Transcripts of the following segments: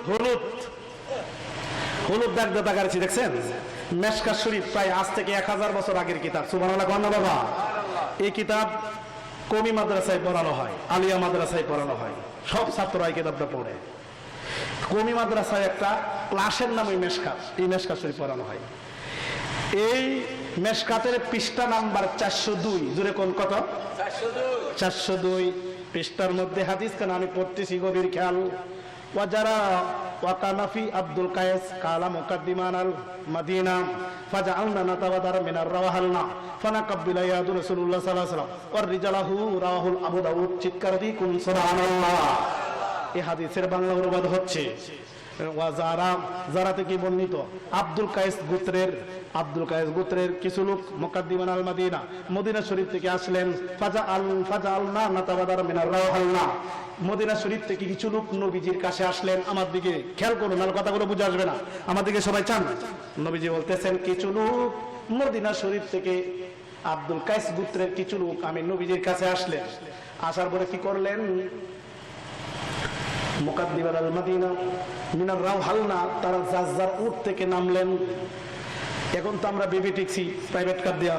হলুদ হলুদ দাগ দাগ আছে দেখছেন? মেশকাত শরীফ প্রায় আজ থেকে 1000 বছর আগের কিতাব। সুবহানাল্লাহ কন্যা বাবা। এই কিতাব কমি মাদ্রাসায় পড়ানো হয়, আলিয়া মাদ্রাসায় পড়ানো হয়, সব ছাত্ররা এই কিতাবটা পড়ে। কমি মাদ্রাসায় একটা ক্লাসের নাম ওই মেশকাত, এই মেশকাত শরীফ পড়ানো হয়। এই মেশকাতের পৃষ্ঠা নাম্বার 402। জোরে কোন কত? 402 পৃষ্ঠার মধ্যে হাদিস খান আমি পড়তেছি, গভীর খেয়াল। ওয়াজারা ওয়াকানাফি আব্দুল কায়েস কালা মুকাদ্দিমানাল মাদিনা ফাজআলনা নাতাওয়াদার মিনার রাওয়াহালনা ফানাকাব্বিলা ইয়াদু রাসূলুল্লাহ সাল্লাল্লাহু আলাইহি ওয়াসাল্লাম ওয়ার রিজালাহু রাওয়াহুল আবু দাউদ। চিৎকার দি কুন সুবহানাল্লাহ। এই হাদিসের বাংলা অনুবাদ হচ্ছে ওয়াজারা, জারাতে কি বর্ণিত আব্দুল কায়েস গোত্রের কিছু লোক মুকাদ্দিমানাল মাদিনা, মদিনা শরীফ থেকে আসলেন। ফাজআলনা নাতাওয়াদার মিনার রাওয়াহালনা, মদিনা শরীফ থেকে কিছু লোক নবীজির কাছে আসলেন। আমার দিকে খেয়াল করুন, আর কথাগুলো বুঝে আসবে না, আমার দিকে সবাই চান। নবীজি বলতেছেন কিছু লোক মদিনা শরীফ থেকে, আব্দুল কায়েস গোত্রের কিছু লোক আমি নবীজির কাছে আসলেন। আসার পরে কি করলেন? মুকাদ্দিমানাল মাদিনা মিনার রাওয়াহালনা, তারা যার উট থেকে নামলেন। এখন তো আমরা বেবি ট্যাক্সি প্রাইভেট কার দিয়া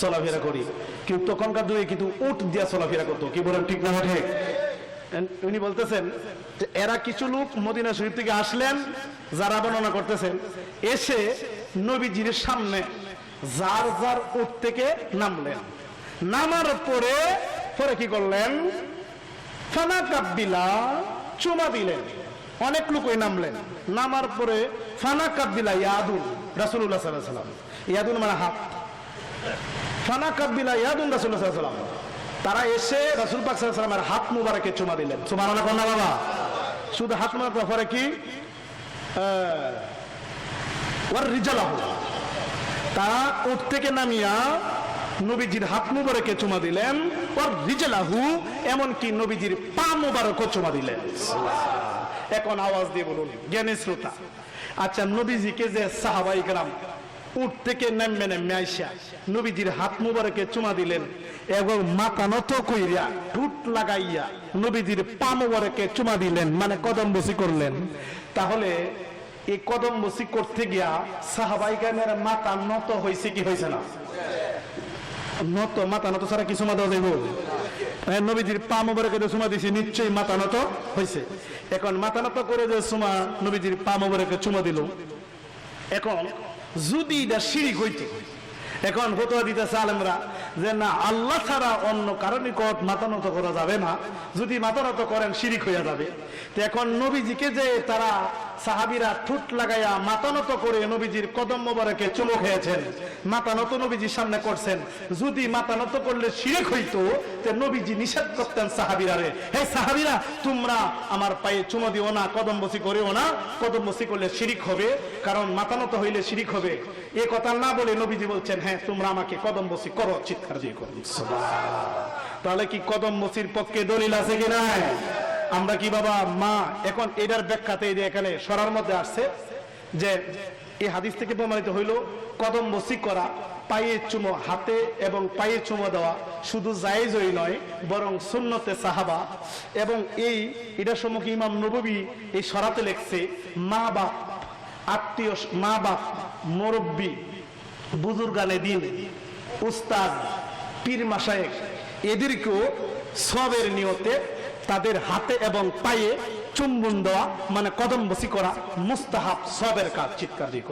চলাফেরা করি, কিন্তু তখনকার যুগে কিন্তু উট দিয়া চলাফেরা করতো। কি বলেন, ঠিক না ঠিক? উনি বলতেছেন যে এরা কিছু লোক মদিনা শরীফ থেকে আসলেন, যারা বর্ণনা করতেছেন, এসে নবীজির সামনে যার উট থেকে নামলেন। নামার পরে কি করলেন? ফানাকাব্বিলা, চুমা দিলেন। অনেক লোক ওই নামলেন। নামার পরে ফানাকাব্বিলা ইয়াদুন রাসূলুল্লাহ সাল্লাল্লাহু আলাইহি ওয়াসাল্লাম, ইয়াদুন মানে হাত, ফানাকাব্বিলা ইয়াদুন রাসূলুল্লাহ সাল্লাল্লাহু আলাইহি ওয়াসাল্লাম, তারা এসে রাসূল পাক সাল্লাল্লাহু আলাইহি ওয়াসাল্লামের হাত মুবারকে চুমা দিলেন। সুবহানাল্লাহ কন্যা বাবা। শুধু হাত মুবারক পরে কি ওয়ার রিজালাহু, তারা উট থেকে নামিয়া নবীজির হাত মুবারকে চুমা দিলেন। ওয়ার রিজালাহু, এমন কি নবীজির পা মুবারকও চুমা দিলেন। এখন আওয়াজ দিয়ে বলুন জ্ঞানী শ্রোতা, আচ্ছা নবীজিকে যে সাহাবায়ে কেরাম উট থেকে নেমে আইসা নবীজির হাত মুবারকে চুমা দিলেন এবং মাথা নত কইরা ঠোঁট লাগাইয়া নবীজির পা মুবারকে চুমা দিলেন, মানে কদম বসি করলেন, তাহলে এই কদম বসি করতে গিয়া সাহাবায়ে কেরামের মাথা নত হইছে কি হইছে না? নত, মাথা নত ছাড়া কি চুমা দেওয়া যাইব? নবীজির পা মুবারকে চুমা দিয়েছে, নিশ্চয়ই মাথা নত হইছে। এখন মাথা নত করে যে চুমা নবীজির পা মুবারকে চুমা দিল, এখন যদি এটা শিরিক হইতো, এখন ফতোয়া দিতেছে আলেমরা যে না, আল্লাহ ছাড়া অন্য কারো নিকট মাথা নত করা যাবে না, যদি মাথা নত করেন শিরিক হইয়া যাবে। তো এখন নবীজিকে যে তারা সাহাবীরা ঠোঁট লাগাইয়া মাথা নত করে নবীজির কদম মোবারকে চুমো খেয়েছেন, মাথা নত নবীজির সামনে করছেন, যদি মাথা নত করলে শিরিক হইতো, তো নবীজি নিষেধ করতেন সাহাবীরা, রে হে সাহাবীরা, তোমরা আমার পায়ে চুমো দিও না, কদম বসি করিও না, কদম বসি করলে শিরিক হবে, কারণ মাথা নত হইলে শিরিক হবে। এ কথা না বলে নবীজি বলছেন হ্যাঁ তোমরা আমাকে কদম বসি করো, চিৎকার দিয়ে করো। তাহলে কি কদম বসির পক্ষে দলিল আছে কি নাই? আমরা কি বাবা মা? এখন এটার ব্যাখ্যাতে এই যে এখানে সরার মধ্যে আসছে যে এই হাদিস থেকে প্রমাণিত হইল কদম বসি করা, পায়ে চুমো, হাতে এবং পায়ে চুমো দেওয়া শুধু জায়েজই নয়, বরং সুন্নতে সাহাবা। এবং এটার সম্মুখে ইমাম নববী এই সরাতে লেখছে মা বাপ, আত্মীয়, মা বাপ, মুরব্বী, বুজুর্গানে দিন, উস্তাদ, পীর মাশায়েখ, এদেরকেও সবের নিয়তে তাদের হাতে এবং পায়ে চুম্বন দেওয়া, মানে কদম বসি করা মুস্তাহাব, সবের কাজ। চিৎকার দিয়ে